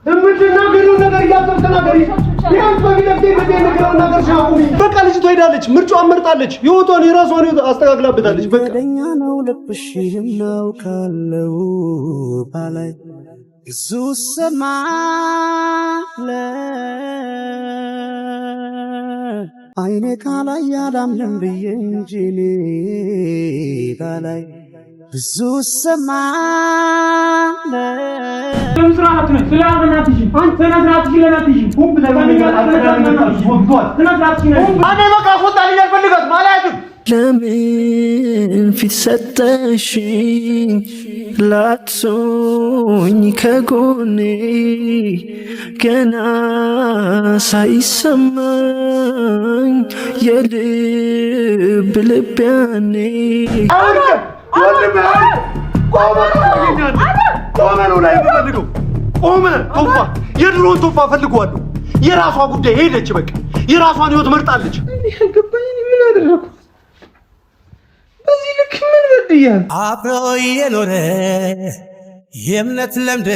የምትናገሪው ነገር እያሰብተናገሪ ቢያንስ በፊት ነገር ሻቁሚ። በቃ ልጅቷ ሄዳለች፣ ምርጫዋን መርጣለች፣ ህይወቷን የራሷን ህይወት አስተካክላበታለች። በቃ ደኛ ነው ልብሽም ነው ካለው ባላይ እሱ ሰማለ አይኔ ካላይ ያላምንም ብዬ እንጂ ካላይ ብዙ ሰማለ ስራአት ነው ስላልናትሽ አንተ ተናግራትሽ ለናትሽ ሁብ ለማንኛውም ተናግራትሽ አኔ በቃ ፎጣን ያልፈልጋት ማለት ለምን ፊት ሰጠሽኝ ላትሶኝ ከጎኔ ገና ሳይሰማኝ የልብ ልቤያኔ ቆመ ነው ላይ ፈልገው ቆመ ቶፋ የድሮን ቶፋ ፈልገዋለሁ። የራሷ ጉዳይ ሄደች። በቃ የራሷን ህይወት መርጣለች። ገባኝ። ምን አደረኩ? በዚህ ልክ ምን በድያል? አብሮ የኖረ የእምነት ለምድ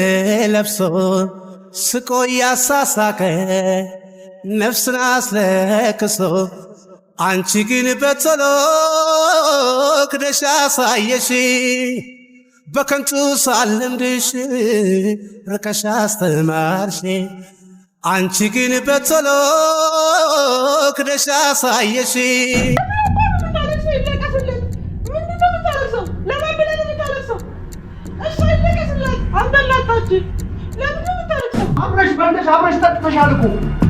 ለብሶ ስቆ ያሳሳቀ ነፍስን አስለክሶ አንቺ ግን በቶሎ ክደሽ አሳየሽ በከንቱ ሳልለምድሽ ርቀሽ አስተማርሽ አንቺ ግን በቶሎ ክደሽ አሳየሽ አብረሽ በልተሽ አብረሽ ጠጥተሻል እኮ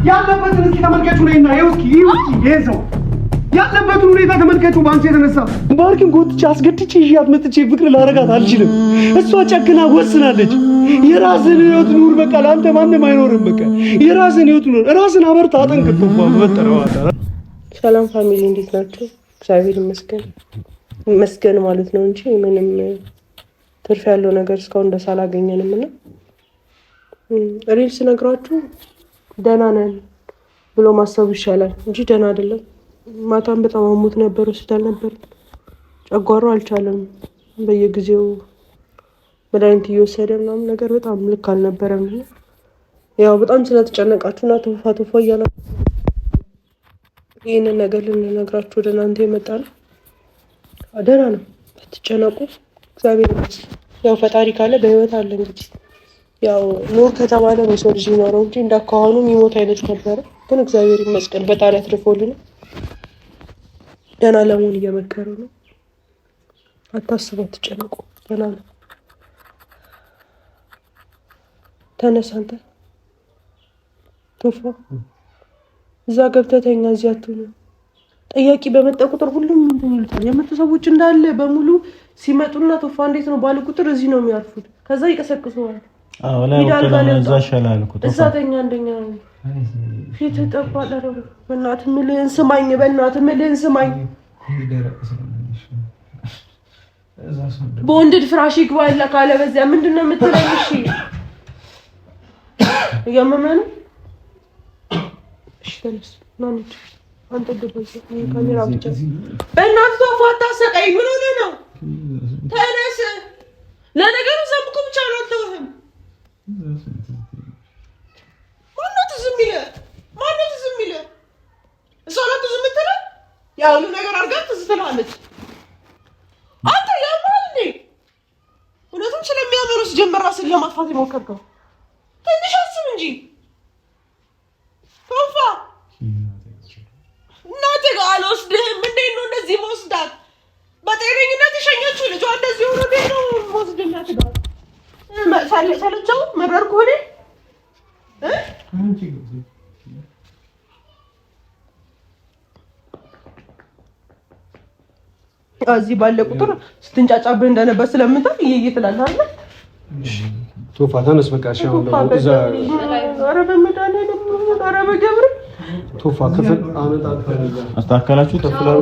ያለበትን እስኪ ተመልከቱ ነይና ይሄው ያለበትን ሁኔታ ተመልከቱ። ባንቺ የተነሳ ባርኪን ጎትቼ አስገድቼ ይያት መጥቼ ፍቅር ላረጋት አልችልም። እሷ ጨክና ወስናለች። የራስን ህይወት ኑር፣ በቃ ለአንተ ማንም አይኖርም። በቃ የራስን ህይወት ኑር፣ ራስን አበርታ፣ አጠንክር። በፈጠረው ሰላም ፋሚሊ፣ እንዴት ናችሁ? እግዚአብሔር ይመስገን ማለት ነው እንጂ ምንም ትርፍ ያለው ነገር እስካሁን ደስ አላገኘንም እና ሪል ስነግራችሁ ደህና ነን ብሎ ማሰብ ይሻላል እንጂ ደህና አይደለም። ማታም በጣም አሞት ነበር፣ ሆስፒታል ነበር። ጨጓራው አልቻለም። በየጊዜው መድኃኒት እየወሰደ ምናምን ነገር በጣም ልክ አልነበረም። ያው በጣም ስለተጨነቃችሁና ተፋ እያላችሁ ይህንን ነገር ልንነግራችሁ ወደ እናንተ የመጣ ነው። ደህና ነው፣ አትጨነቁ። እግዚአብሔር ያው ፈጣሪ ካለ በህይወት አለ። እንግዲህ ያው ኑር ከተባለ የሰው ልጅ ይኖረው እንጂ እንዳካሆኑ የሚሞት አይነት ነበረ። ግን እግዚአብሔር ይመስገን በጣም አትርፎልን ደህና ለመሆን እየመከሩ ነው። አታስቡ፣ አትጨነቁ። ደህና ነው። ተነስ አንተ ቶፋ፣ እዛ ገብተህ ተኛ። እዚህ አትሁን። ጠያቂ በመጣ ቁጥር ሁሉም እንትን ይሉታል። የመጡ ሰዎች እንዳለ በሙሉ ሲመጡና ቶፋ እንዴት ነው ባለ ቁጥር እዚህ ነው የሚያርፉት። ከዛ ይቀሰቅሱዋል። አዎ ላይ ወጥተን እዛ ሻላል እኮ ቶፋ እዛተኛ አንደኛ ፊት ተጣጣለ። በእናትህ ምልህን ስማኝ፣ በእናትህ ምልህን ስማኝ። በወንድድ ፍራሽ ይግባል ካለ በዚያ ምንድነው የምትለኝ? እሺ እያመመህ ነው? እሺ ተነስ ና እንሂድ። አንተ ደበዘ ካሜራ ብቻ በእናትህ ቶፋ አታሰቃይ። ምን ሆነህ ነው? ተነስ። ለነገሩ ዘምኩ ብቻ ነው አልተውህም። ማነው ዝም ይለ? እሷ ናት ዝም ትለ? ያው ነገር አድርጋት ትዝ ትላለች። አንተ ያማል እንዴ? እውነትም ስለሚያምሩ ሲጀመር ራስን ለማጥፋት የሞከርከው ትንሽ አስብ እንጂ ቶፋ። እናትህ ጋር አልወስድህም። እንዴት ነው እንደዚህ መወስዳት? በጤነኝነት የሸኘችው ልጇ እንደዚህ ሆኖ ቤት ነው መወስድ። እናትህ ጋር ሰለቸው መረር ከሆነ እዚህ ባለ ቁጥር ስትንጫጫብህ እንደነበር ስለምንታል እየትላለህ አይደል? ቶፋ ተነስ በቃ። ሻው እዛ ኧረ በመድኃኒዓለም ኧረ በገብርኤል ቶፋ ክፍል አስተካከላችሁ ተፍላሩ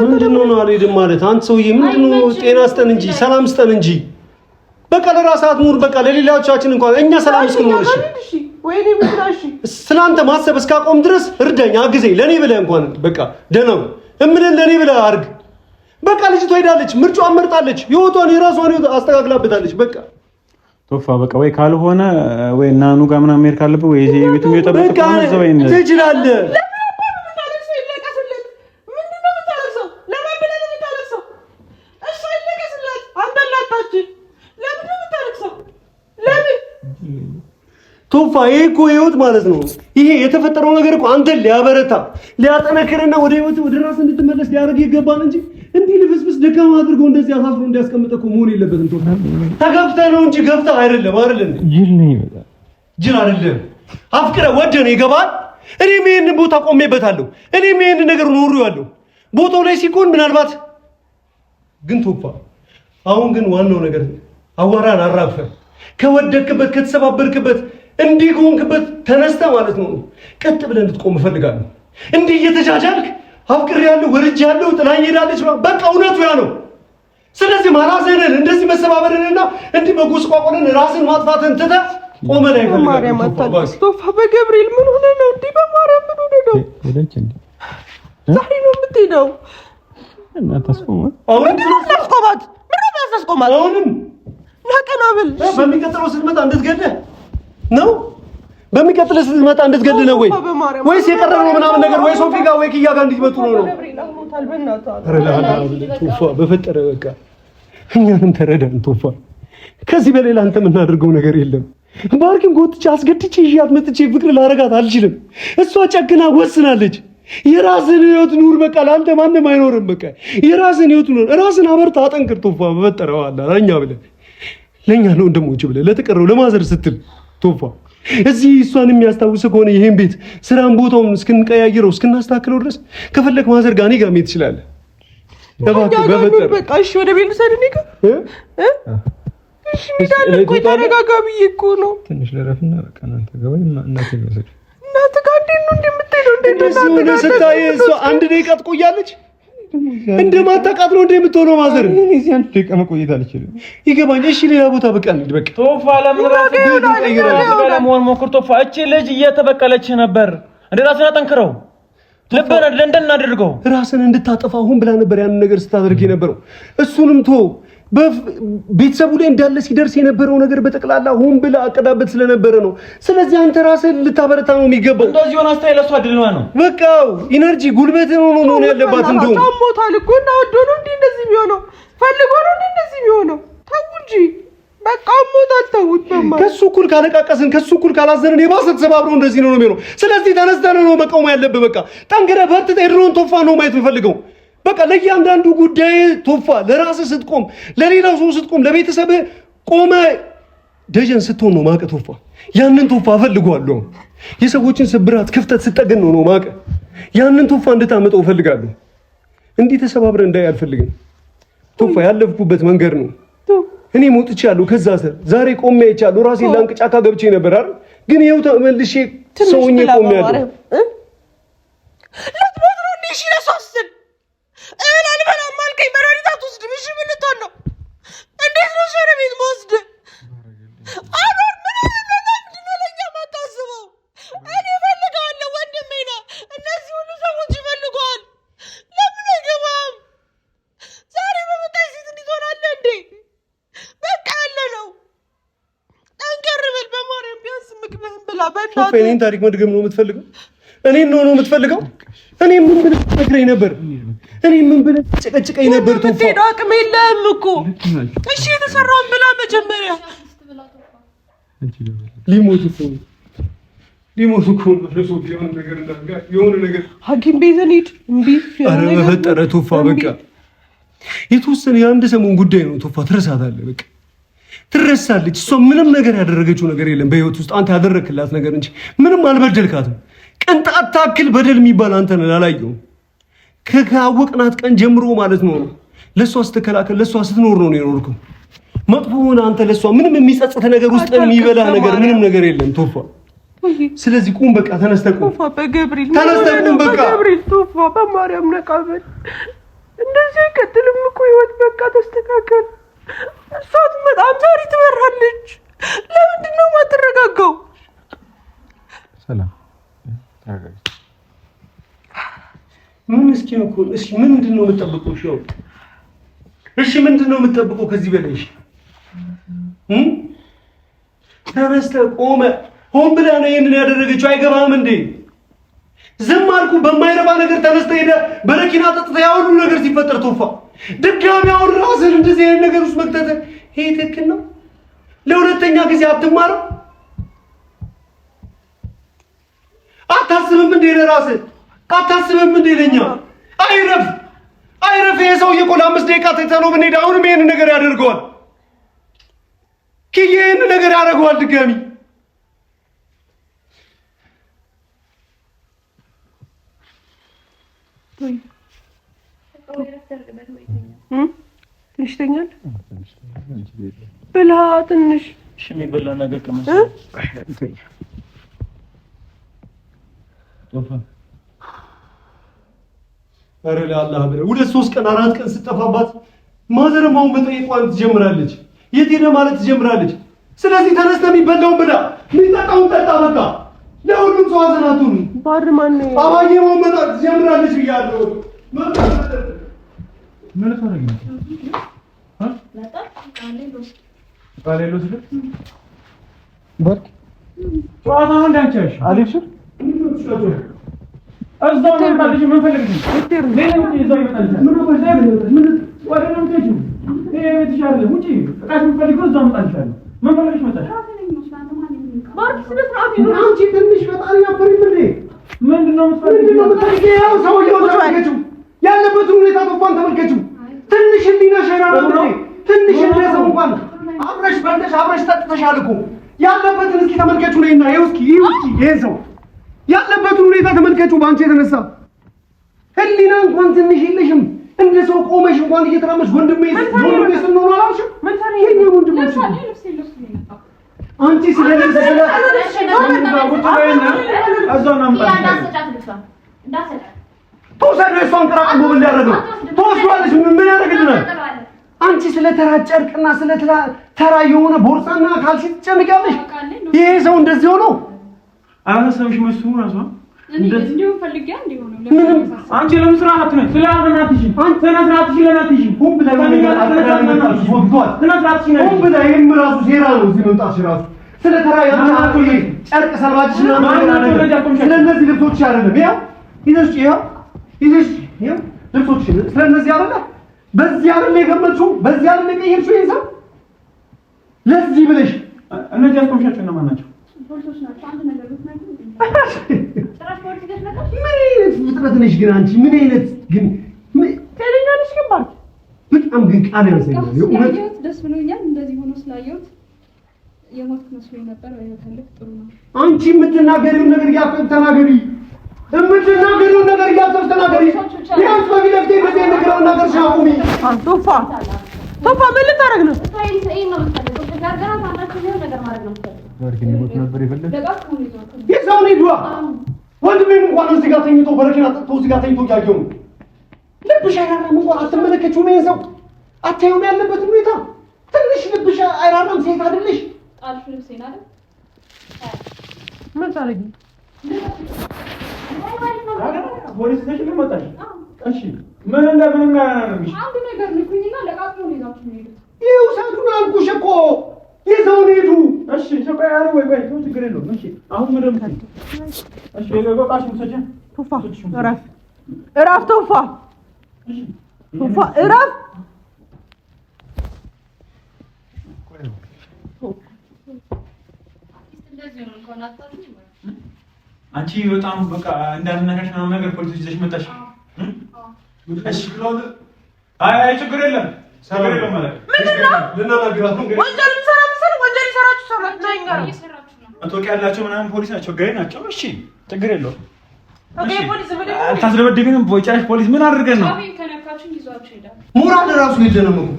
ምንድነው ነው አልሄድም ማለት አንተ ሰውዬ ምንድነው? ጤና ስጠን እንጂ ሰላም ስጠን እንጂ በቃ ለራስህ አትኑር። በቃ ለሌላዎቻችን እንኳን እኛ ሰላም እስክንሆን እሺ ወይኔ ምትራሺ ስላንተ ማሰብ እስካቆም ድረስ እርዳኝ፣ አግዘኝ። ለኔ ብለህ እንኳን በቃ ደህናው እምልህ ለኔ ብለህ አድርግ። በቃ ልጅቷ ሄዳለች፣ ምርጫዋን መርጣለች፣ ህይወቷን የራሷን ህይወት አስተካክላበታለች። በቃ ቶፋ በቃ ወይ ካልሆነ ወይ ናኑ ጋር ምናምን መሄድ ካለብህ ወይ እዚህ ቤት የሚጠብቅ ከሆነ እዛው ወይ ትችላለህ። ቶፋ ይሄ እኮ ህይወት ማለት ነው። ይሄ የተፈጠረው ነገር እኮ አንተን ሊያበረታ ሊያጠነክርና ወደ ህይወት ወደ ራስ እንድትመለስ ሊያደርግ ይገባል እንጂ እንዲህ ልብስብስ ደካማ አድርጎ እንደዚህ አሳስሮ እንዲያስቀምጥ እኮ መሆን የለበትም። ቶፋ ተገፍተህ ነው እንጂ ገፍተህ አይደለም። ጅል ነኝ በጣም ጅል አይደለም። አፍቅረህ ወደህ ነው ይገባል። እኔም ይሄንን ቦታ ቆሜበታለሁ። እኔም ይሄንን ነገር ኖሬዋለሁ። ቦታው ላይ ሲኮን ምናልባት ግን ቶፋ አሁን ግን ዋናው ነገር አዋራን አራግፈህ ከወደቅበት ከተሰባበርክበት እንዲህ ከሆንክበት ተነስተህ ማለት ነው ቀጥ ብለህ እንድትቆም እፈልጋለሁ። እንዲህ እየተጃጃልክ አፍቅሬያለሁ ወርጃለሁ ጥላኝ ሄዳለች በቃ እውነቱ ያ ነው። ስለዚህ ማራዘንን እንደዚህ መሰባበርንና እንዲህ መጎስቋቆልን ራስን ማጥፋትን ትተህ ቆመህ ላይ ፈልጋለሁ። ቶፋ በገብርኤል ምን ሆነ ነው እንዲህ በማርያም ምን ሆነ ነው ዛሬ ነው የምትሄደው? እና ተስቆማ አሁን ተስቆማት ምን ነው ተስቆማት አሁንም ናቀናብል በሚቀጥለው ስትመጣ እንድትገድህ ነው። በሚቀጥለው ስትመጣ እንድትገድህ ነው ወይስ የቀረበው ምናምን ነገር ወይ ሶፊ ጋር ወይ ኪያ ጋር እንድትመጡ ነው? ቶፋ በፈጠረ በቃ እኛንም ተረዳን ቶፋ። ከዚህ በሌላ አንተ የምናደርገው ነገር የለም። ባርኪን ጎትቼ አስገድቼ ይዣት መጥቼ ፍቅር ላረጋት አልችልም። እሷ ጨክና ወስናለች። የራስን ህይወት ኑር በቃ ለአንተ ማንም አይኖርም። በቃ የራስን ህይወት ኑር። ራስን አበርታ አጠንክር ቶፋ በፈጠረው አላ ለኛ ብለህ ለኛ ነው እንደሞች ብለህ ለተቀረው ለማዘር ስትል ቶፋ እዚህ እሷን የሚያስታውስ ከሆነ ይሄን ቤት ስራን ቦታውን እስክንቀያየረው እስክናስተካክለው ድረስ ከፈለክ ማዘር ጋር እኔ ጋር መሄድ ትችላለህ። በፈጠረ በቃ እሺ ወደ ቤት ልሰድ እኔ ጋር እሺ ሚዳል እኮ ተረጋጋቢ እኮ ነው። ትንሽ ለረፍና በቃ እናንተ ገበይ እናቴ ነው እናንተ ጋር እንዴት ነው እንደምትሄደው እንደዚህ ነው ስታይ እሷ አንድ ደቂቃ ትቆያለች። እንደማታውቃት ነው እንደምትሆነው ማዘር እኔ እዚህ አንድ ደቂቃ መቆየት አልችልም። ይገባኝ። እሺ ሌላ ቦታ በቃ እንሂድ በቃ ቶፋ ለምን ለመሆን ሞክር ቶፋ። እቺ ልጅ እየተበቀለች ነበር። እንደ ራስን አጠንክረው ልበና ለንደን አድርገው ራስን እንድታጠፋ ሁን ብላ ነበር ያንን ነገር ስታደርግ የነበረው። እሱንም ቶ ቤተሰቡ ላይ እንዳለ ሲደርስ የነበረው ነገር በጠቅላላ ሁን ብላ አቀዳበት ስለነበረ ነው። ስለዚህ አንተ ራስን ልታበረታ ነው የሚገባው። እንደዚህ ሆነ አስተያየት ለሷ ድልዋ ነው በቃ ኢነርጂ ጉልበት ነው ያለባት። እንደው ታሞታል እኮ እና ወዶ ነው እንደዚህ የሚሆነው ፈልጎ ነው እንደዚህ የሚሆነው። ተው እንጂ በቃ ሞታል። ተውት በማለት ከሱ እኩል ካለቃቀስን ከሱ እኩል ካላዘንን የባሰ ተሰባብሮ እንደዚህ ነው የሚሆነው። ስለዚህ ተነስተን ነው መቆም ያለብህ። በቃ ጠንክረህ በርትተህ የድሮውን ቶፋ ነው ማየት የምፈልገው። በቃ ለእያንዳንዱ ጉዳይ ቶፋ ለራስህ ስትቆም፣ ለሌላው ሰው ስትቆም፣ ለቤተሰብህ ቆመ ደጀን ስትሆን ነው ማቀ ቶፋ። ያንን ቶፋ እፈልገዋለሁ። የሰዎችን ስብራት ክፍተት ስጠገን ነው ማቀ። ያንን ቶፋ እንድታመጣው እፈልጋለሁ። እንዲህ ተሰባብረን እንዳይ አልፈልግም ቶፋ። ያለፍኩበት መንገድ ነው። እኔ ሞጥቻለሁ ከዛ ስር ዛሬ ቆሜ አይቻለሁ። ራሴን ላንቅ ጫካ ገብቼ ነበር አይደል? ግን ይኸው ተመልሼ ሰውኜ ቆሜያለሁ። ለትሞት ነው እንዲህ ለሶስት አልበላም አልከኝ። መድኃኒት አትወስድም? እሺ ምን ልትሆን ነው? እንዴት ነው ሸረ ቤት መወስድ? አሁን ምንድን ነው ለእኛ የማታስበው? እኔ እፈልገዋለሁ ወንድሜ ነህ። እነዚህ ሁሉ ሰዎች ይፈልገዋል። ለምን አይገባም? ዛሬ በመጣይ ሴት እንዲህ ትሆናለህ እንዴ? በቃ ያለ ነው። ጠንከር በል በማርያም። ቢያንስ ምግብህን ብላ በእናትህ። እኔን ታሪክ መድገም ነው የምትፈልገው? እኔን ነው የምትፈልገው? እኔ ምን ብለህ ትነግረኝ ነበር? እኔ ምን ብለህ ጨቀጨቀኝ ነበር? ቶፋ ሄዶ አቅም የለህም እኮ። እሺ የተሰራውን ብላ መጀመሪያ። ሊሞት እኮ ለሶፊ የሆነ ነገር ሐኪም ቤት እንሂድ። እምቢ። ኧረ በፈጠረ ቶፋ በቃ የተወሰነ የአንድ ሰሞን ጉዳይ ነው ቶፋ። ትረሳታለህ፣ በቃ ትረሳለች። እሷ ምንም ነገር ያደረገችው ነገር የለም በህይወት ውስጥ አንተ ያደረክላት ነገር እንጂ ምንም አልበደልካትም። ቅንጣት ታክል በደል የሚባል አንተ ነህ አላየሁም። ካወቅናት ቀን ጀምሮ ማለት ነው ለሷ ስትከላከል ለሷ ስትኖር ነው የኖርከው። መጥፎ ሆነ አንተ ለሷ ምንም የሚጸጽት ነገር ውስጥ የሚበላህ ነገር ምንም ነገር የለም ቶፋ። ስለዚህ ቁም በቃ ተነስተህ ቁም ቶፋ። በገብርኤል ተነስተህ ቁም በቃ በገብርኤል ቶፋ። በማርያም ነቃበል። እንደዚህ አይቀጥልም እኮ ህይወት። በቃ ተስተካከል። እሷ በጣም ዛሬ ትበራለች። ለምንድን ነው የማትረጋጋው? ሰላም ምን እስኪ ነው እኮ እሺ፣ ምንድን ነው የምትጠብቀው? እሺ ምንድን ነው የምትጠብቀው ከዚህ በላይ? ተነስተህ ቆመ። ሆን ብላ ነው ይሄንን ያደረገችው። አይገባም እንዴ? ዝም አልኩ። በማይረባ ነገር ተነስተህ ሄደህ በረኪና ጠጥተህ ያ ሁሉ ነገር ሲፈጠር ቶፋ ድጋሚ አሁን ራስህን እንደዚህ አይነት ነገር ውስጥ መክተትህ ይሄ ትክክል ነው? ለሁለተኛ ጊዜ አትማረው? አታስብም እንዴ ለራስህ? አታስብም እንዴ ለኛ? አይረፍ አይረፍ። ይሄ ሰውዬ እኮ ለ5 ደቂቃ ተይተነው ብንሄድ አሁንም ይሄንን ነገር ያደርገዋል። ኪዬ ይሄንን ነገር ያደርገዋል ድጋሚ። ትንሽ ተኛል ብላ ትንሽ የሚበላ ነገር ቀመስ ኧረ ለአላህ ብለህ 2-3 ቀን 4 ቀን ስጠፋባት ማዘርም አሁን መጠየቋን ትጀምራለች። የት ሄደ ማለት ትጀምራለች። ስለዚህ ተነስተህ የሚበላውን ብላ የሚጠጣውን ጠጣ። በቃ ለሁሉም ሰው አዘናቱን ባር ማን ነው አባዬ መመጣት ትጀምራለች ብያለሁ። ምን ታረጊ ነው? ባሌሎ ስለ ባርክ ጨዋታ እንዳንቻሽ አለሽ እዛው ነው ባልሽ ምን ፈልግሽ ሌላ ምን ይዘው ይመጣል ምን ወደ ነው ተጂ ትሻለ ውጪ ቃሽ ፈልገው እዛው መጣልሻለሁ ምን ፈልግሽ መጣሽ ባርክ ስለ ስርዓት ነው አንቺ ትንሽ ፈጣሪ ያፈሪ ምን ምንድነው የምትፈልጊው? ያው ሰውዬው ተመልከችው፣ ያለበትን ሁኔታ እንኳን ተመልከችው። ትንሽ እንዲና ሸራ ነው ትንሽ እንደሰው እንኳን አብረሽ በልተሽ አብረሽ ጠጥተሻል እኮ ያለበትን እስኪ ተመልከችው ነይና ይኸው እስኪ ይሄ ሰው ያለበትን ሁኔታ ተመልከችው። ባንቺ የተነሳ ህሊና እንኳን ትንሽ የለሽም። እንደ ሰው ቆመሽ እንኳን እየተራመሽ ወንድሜ ስንሆን አላልሽም? የእኛ ወንድሞች አንቺ ስለለሰለ ተወሰዱ የሷን ቅራቅሞ ምን ሊያደርገው ተወስዷለች። ምን ያደርግልናል? አንቺ ስለ ተራ ጨርቅና ስለ ተራ የሆነ ቦርሳና ካልሲ ትጨንቂያለሽ። ይሄ ሰው እንደዚህ ሆኖ አላሰብሽ መስሉ ራሷ እንዴው ፈልጊያ እንዴው ነው ምንም አንቺ ለምስራhat ነው ስለአናትሽ አንተ ተናስራትሽ ለናትሽ ሁብ ለምን አጥራናታሽ ወጥቷል። ተናስራትሽ ነው ሁብ ለይም ራሱ ሴራ ነው። እዚህ መምጣትሽ ራሱ ስለ ተራ ያንቺ ጨርቅ ሰልባችሽና ስለነዚህ ልብሶች አይደለም። ያው ይዘሽ ልብሶች ስለነዚህ አይደለም። በዚህ አይደለም የገመችው፣ በዚህ አይደለም የቀየርሽው። ይዘው ለዚህ ብለሽ እነዚህ አስቆምሻቸው ነው ማናቸው ፖሊሶች ናቸው። አንድ ነገር ልትናገሩ ትራንስፖርት ይገዝናል። ምን ፍጥረት ነሽ ግን አንቺ? ምን አይነት ግን ከሌላ ነሽ ግን ባርክ በጣም ግን ቃል ያንሰኛል። የእውነት ደስ ብሎኛል። እንደዚህ ሆኖ ስላየሁት የሞት መስሎኝ ነበር። በህይወት ጥሩ ነው። አንቺ የምትናገሪውን ነገር እያሰብሽ ተናገሪ። የምትናገሪውን ነገር እያሰብሽ ተናገሪ። ቢያንስ በፊት ለፊቴ እንደዚህ አይነት ነገር እናገርሽ አቁሚ። ቶፋ ምን ልታረግ ነው? የሰውን ሄዷ ወንድሜም እንኳን እዚህ ጋር ተኝቶ በረኪና ጠጥቶ እዚህ ጋር ተኝቶ እያየሁ ነው። ልብሽ አይራራም እንኳን አትመለከችውም? ይሄን ሰው አታዩም? ያለበትን ሁኔታ ትንሽ ልብሽ አይራራም? ሴት አይደለሽ? ጣልሽ ልብሴን አይደል? ምን ታረጊ? ፖሊስ ነሽ ለመጣሽ? እሺ ምን እንደምን ጋር አናረግሽ? አንድ ነገር ልኩኝና ለቃቅሞ ነው ይዛችሁ ነው። ይኸው ሰዱን አልኩሽ እኮ የሰውን ሄዱ። እሺ ሰቆይ አረ ወይ ተው ችግር የለውም። እሺ አሁን ምን እንደምታይ እሺ ለቆቃሽ ሙሰጀ ቶፋ እራፍ ቶፋ እራፍ አንቺ በጣም በቃ እንዳልነካሽ ነው ነገር ፖሊሶች ይዘሽ መጣሽ። እሺ ብሎል አይ ችግር የለም ሰበር የለም ማለት ልናናግራት ነው። ወንጀል ይሰራችሁ ሰራት ነው እንጋር አጥወቅ ያላቸው ምናምን ፖሊስ ናቸው ገይ ናቸው። እሺ ችግር የለውም። ኦኬ ፖሊስ ምን አልታስደበደብንም። ቦጫሽ ፖሊስ ምን አድርገን ነው? አቤን ከነካችሁ ይዟችሁ ይሄዳል። ሞራል ራሱ የለንም እኮ።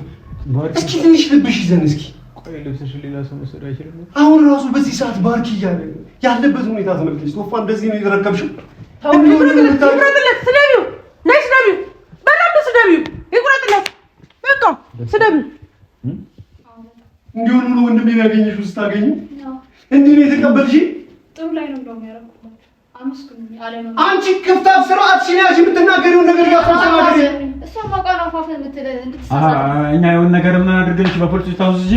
እስኪ ትንሽ ልብሽ ይዘን እስኪ ቆይ ልብስሽ ሌላ ሰው መሰዳ አይችልም። አሁን ራሱ በዚህ ሰዓት ባርክ እያለ ያለበት ሁኔታ ተመልከች። ቶፋ እንደዚህ ነው የተረከብሽው። ስደቢው ነይ ስደቢው በጣም ስደቢው ይቁረጥለት በቃ ስደቢው እንዲሁ ነው ወንድሜ ያገኘሽው። ስታገኙ እንዲህ ነው የተቀበልሽ። ጥሩ ላይ ነው እንደው ያረኩት። አመስግኑ አለ ነው። አንቺ ክፍታፍ ስርዓትሽን ያዥ። የምትናገሪውን ነገር ያፈሰናገሪ እሷ ማውቃና ፋፈ እንድትሳሳት እኛ የሆነ ነገር ምን አድርገንሽ በፖሊስ ታውዝጂ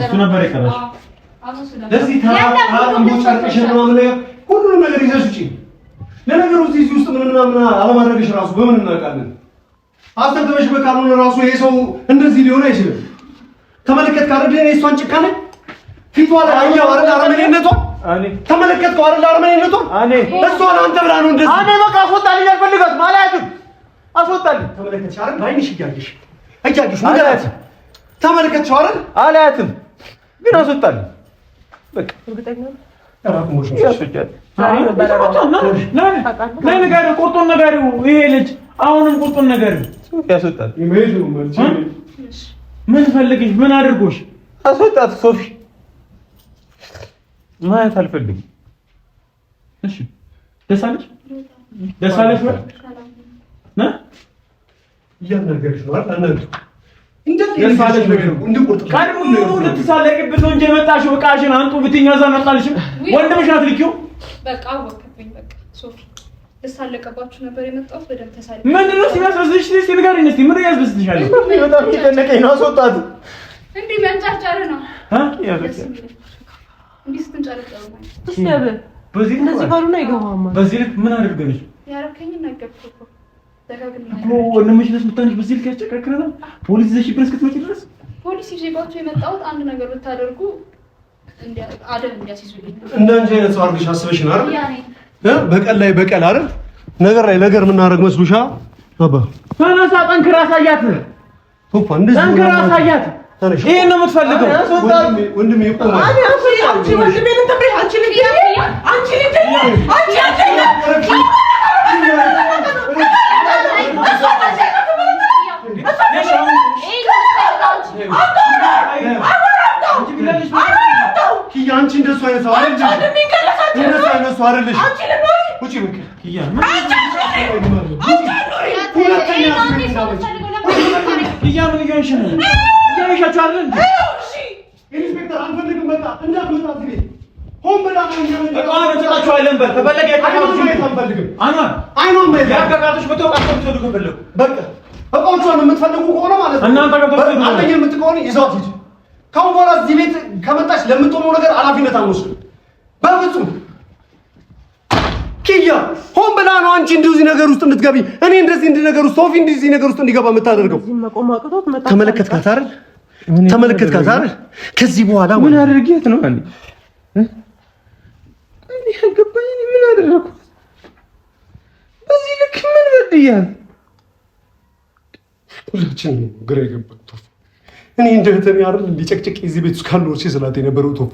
እሱ ነበር የቀረሽ። ለዚህ ታራም ወጣሽ ነው ማለት ሁሉንም ነገር ይዘሽ ውጪ። ለነገሩ እዚህ ውስጥ ምንና አለማድረግሽ ራሱ በምን እናውቃለን? አስተተበሽ በቃሉን ራሱ ይሄ ሰው እንደዚህ ሊሆን አይችልም። ተመለከት ካረደ እሷን ጭካኔ ፊቷ ላይ አያው አይደል አረመኔነቷ ተመለከትከው አይደል አረመኔነቷ እሷ አንተ ብላ ነው እንደዚህ እኔ በቃ አስወጣልኝ አልፈልጋትም አላያትም አስወጣልኝ ተመለከትሽ አይደል አይንሽ እያየሽ ማለት ተመለከትሽ አይደል አላያትም ግን አስወጣልኝ በቃ እርግጠኛ ነኝ ተራኩሞሽ ያስወጣል ናይ ነገር ቁርጡን ነገር ይሄ ልጅ አሁንም ቁርጡን ነገር ያስወጣል ይመይሉ ምን ፈልግሽ ምን አድርጎሽ አስወጣት ሶፊ ማየት አልፈልግም እሺ ደሳለሽ ወይ ና ያነገርሽ ነው አይደል እንደዚህ ደሳለሽ ወይ እንድቁርጥ ቀድሞ ልትሳለቅብት ነው እንጂ የመጣሽው ዕቃሽን አንጡ ብትኛ እዛ መጣልሽም ወንድምሽ ናት ልኪው በቃ አወቅብኝ በቃ ሶፊ ልሳለቀባችሁ ነበር የመጣሁት በደም ተሳለቀ ምንድን ነው ሲያስበስሽ ንገሪኝ እስኪ ምን ያስበስልሻል በጣም እየጨነቀኝ ነው አስወጣት እንዴ መንጫጫር ነው እንዴ ስትንጫጫር ነው ተሰበ በዚህ እንደዚህ ባሉና ይገባማ በዚህ ልክ ምን አድርገሽ ያረከኝ ነገርኩህ እኮ ደጋግሜ ወንድምሽ ነሽ ምታንሽ በዚህ ልክ ያጨቀክረና ፖሊስ ይዘሽ ብረስ ክትመጪ ድረስ ፖሊስ ይዤባችሁ የመጣሁት አንድ ነገር ብታደርጉ አደም እንዲያስይዙልኝ እንደንጀ አይነት ሰው አድርገሽ አስበሽ ነው አይደል በቀል ላይ በቀል አይደል ነገር ላይ ነገር ምን አደረግ መስሉሻ አባ ተነሳ ጠንክራ አሳያት ቶፋ እንደዚህ ጠንክራ አሳያት ይሄ ነው የምትፈልገው ወንድሜ ይቆማል አንቺ ወንድሜ ምን ተበይ አንቺ ልጅ አንቺ አንቺ እንደሱ አይነት ሰው አይደል እንደሱ አይነት ሰው አይደለሽ ውጪ በቃ ኪያ ምን ይገርምሽ ነው ያይሻችሁ አይደል ኢንስፔክተር አንፈልግም በቃ እንዳትመጣ እዚህ ቤት ሆን ብላ ነው እቃውን እንሰጣችኋለን በል ተፈለገ አንፈልግም አይኖን ማለት ያጋጋቶች በተወቃቸው ተወዱ ከፈለጉ በቃ እቃዎቹን የምትፈልጉ ከሆነ ማለት ነው እናንተ ገብታችሁ አንተኛ የምትቆኒ ይዛት ሂድ ካሁን በኋላ እዚህ ቤት ከመጣች ለምትሆነው ነገር ኃላፊነት አንወስድም በፍጹም ኪያ ሆን ብላ ነው አንቺ እንደዚህ ነገር ውስጥ እንድትገቢ እኔ እንደዚህ ነገር ውስጥ ሶፊ እንደዚህ ነገር ውስጥ እንዲገባ የምታደርገው ተመለከትካት አይደል ተመለከትካት አይደል ከዚህ በኋላ ምን አድርጌት ነው እኔ ያገባኝ ምን አደረኩ በዚህ ልክ ምን በድያል ሁላችን ግራ የገባን ቶፋ እኔ እንደተኛ አይደል እንዲጨቅጭቅ እዚህ ቤት ውስጥ ካለው ሲስላት የነበረው ቶፋ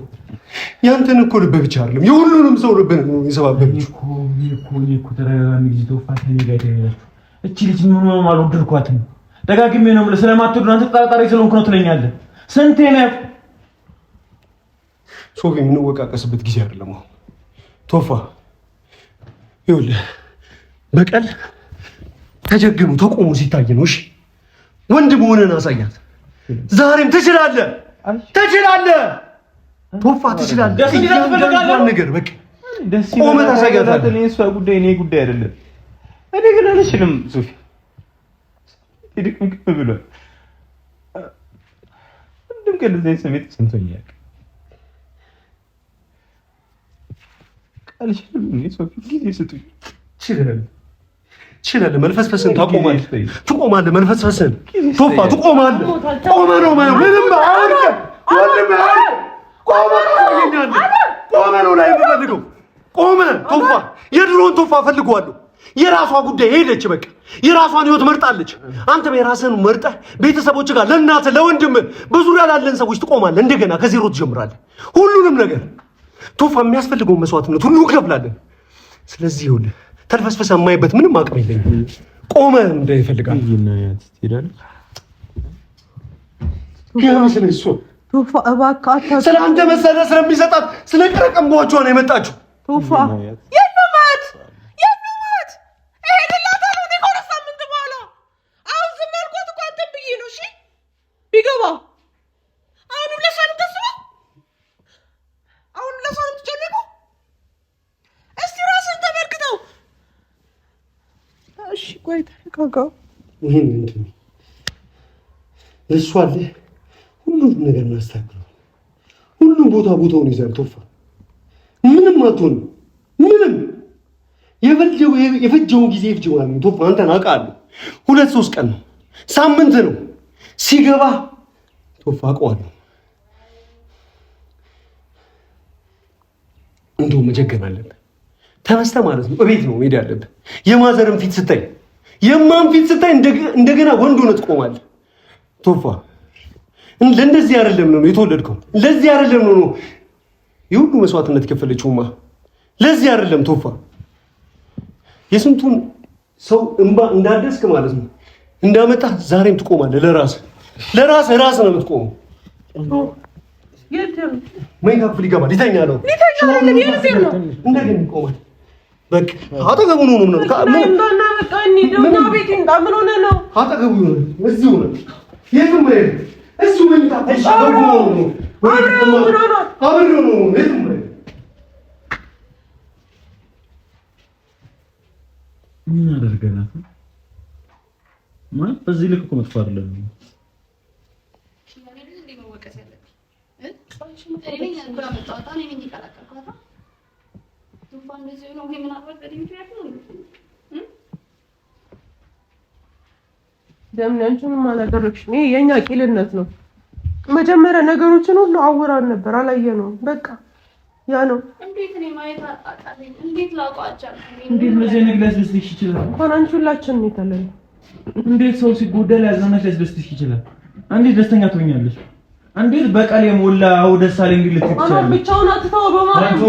ያንተን እኮ ልብ ብቻ አይደለም የሁሉንም ሰው ልብ ነው የሰባበረችው እኮ ተረጋጋሚ ጊዜ ቶፋ ተነጋገር ያለችው እቺ ልጅ ምን ነው ማለት ወደድኳት ደጋግሜ ነው ማለት ስለማትወዱ አንተ ተጣጣሪ ስለሆንኩ ነው ትለኛለህ ስንቴ ነው ሶፊ ምን ወቃቀስበት ጊዜ አይደለም አሁን ቶፋ ይኸውልህ በቀል ተጀግኑ ተቆሙ ሲታይ ነው እሺ ወንድ መሆንህን አሳያት ዛሬም ትችላለህ ቶፋ ትችላለህ ደስ ይላል ትፈልጋለህ ነገር በቃ ደስ ይላል ቆመህ ታሳያታለህ እኔ እሷ ጉዳይ እኔ ጉዳይ አይደለም እኔ ግን አልችልም ሶፊ ይድቅም ብሏል እንደም ከዚህ ስሜት ሰምቶኛል አልችልም እኔ ሶፊ ጊዜ ስጡኝ ችላል መልፈስፈስን ትቆማለህ መልፈስፈስን ቶፋ ትቆማለህ ቆመህ ነው ማለት ምንም አውርቀ ወንድም ቆመህ ነው ላይ የምፈልገው ቆመህ ቶፋ የድሮን ቶፋ ፈልገዋለሁ የራሷ ጉዳይ ሄደች በቃ የራሷን ህይወት መርጣለች አንተም የራስህን መርጠህ ቤተሰቦች ጋር ለእናትህ ለወንድም በዙሪያ ላለን ሰዎች ትቆማለህ እንደገና ከዜሮ ትጀምራለህ ሁሉንም ነገር ቶፋ የሚያስፈልገውን መስዋዕትነት ሁሉ እንከፍላለን ስለዚህ ይኸውልህ ተልፈስፈስ የማይበት ምንም አቅም የለኝም ቆመ እንደይፈልጋል ይናያት ይላል ያመስለ እሱ ቶፋ እባክህ ስለአንተ መሰለ ስለሚሰጣት ስለቀረቀም ጓቿ ነው የመጣችው ቶፋ የነማት እሄድላታለሁ እኔ ከሆነ ሳምንት በኋላ አሁን ዝም ያልኳት እኮ አንተን ብዬ ነው እሺ ቢገባ አሁንም ለሷን ተስበው አሁን ለሷን ትጨነቁ እስቲ ራስን ተመልክተው እሺ ቆይ ተረጋጋው ይሄን እንትን ለሷ አለ ሁሉንም ነገር እናስተካክለው ሁሉም ቦታውን ይዛል። ቶፋ ምንም አትሆንም። ምንም የፈጀውን ጊዜ ይፍጅ ማለት ነው። ቶፋ አንተን አውቃለሁ። 2-3 ቀን ነው፣ ሳምንት ነው ሲገባ። ቶፋ አውቀዋለሁ። እንደው መጀገን አለብህ። ተነስተህ ማለት ነው እቤት ነው መሄድ ያለብህ። የማዘርን ፊት ስታይ፣ የማን ፊት ስታይ እንደገና ወንድ ሆነህ ትቆማለህ። ቶፋ ለእንደዚህ አይደለም ነው የተወለድከው። ለዚህ አይደለም ነው የሁሉ መስዋዕትነት የከፈለችውማ። ለዚህ አይደለም ቶፋ። የስንቱን ሰው እንባ እንዳደስክ ማለት ነው እንዳመጣ ዛሬም ትቆማለህ። ለራስ ነው የምትቆመው። መኝታ ክፍል ይገባል፣ ይተኛ ነው እንደገና ይቆማል። በቃ አጠገቡ ነው ነው አጠገቡ ነው እዚሁ ነው የትም አይደል። እሱ መኝታ ክፍል አብሮ ነው የትም አይደል። ምን አደርገናት ማለት በዚህ ልክ እኮ መጥፎ አይደለም። ደምነንቹን ማላደረግሽ ነው የኛ ቂልነት ነው። መጀመሪያ ነገሮችን ሁሉ አውራን ነበር፣ አላየነውም። በቃ ያ ነው። እንዴት ነው ማየት አቃተኝ? እንዴት ላውቃቻል? እንዴት ለዚህ ነገር ሊያስደስትሽ ይችላል? እንኳን አንቺ ሁላችንም የተለየ እንዴት ሰው ሲጎደል ያዝናናሽ ሊያስደስትሽ ይችላል? እንዴት ደስተኛ ትሆኛለሽ? እንዴት በቃል የሞላ ደስ አለኝ እንዴ ልትይ ይችላል? ብቻውን አትተው በማለት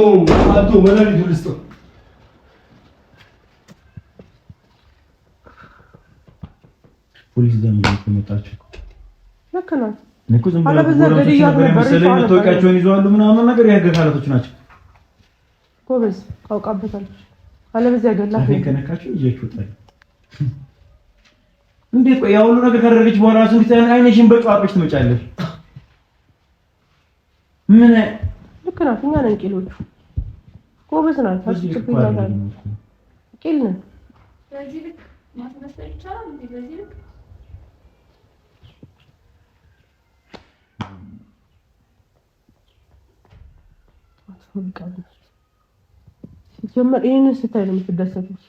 አቶ መላሊቱ ልስጥ ፖሊስ ደም እየመጣችሁ ልክ ነው እኮ ዝም ብለው መታወቂያቸውን ይዘዋሉ ምናምን ነገር የህግ አካላቶች ናቸው። ጎበዝ ታውቃበታለች። አለበዚያ ገላፍ ከነካችሁ ይዤችሁ ወጣ። እንዴት ቆይ ያው ሁሉ ነገር ካደረገች በኋላ ራሱ እንዴት አይነሽን በጨዋታዎች ትመጫለሽ? ምን ልክ ናት። እኛ ነን ቂሎቹ። ጎበዝ ናት። ታስጭብኛታል። ቂል ነን። በዚህ ልክ ማስመሰል ይቻላል እንዴ? በዚህ ልክ ጀመር ይሄንን ስታይ ነው የምትደሰቱት።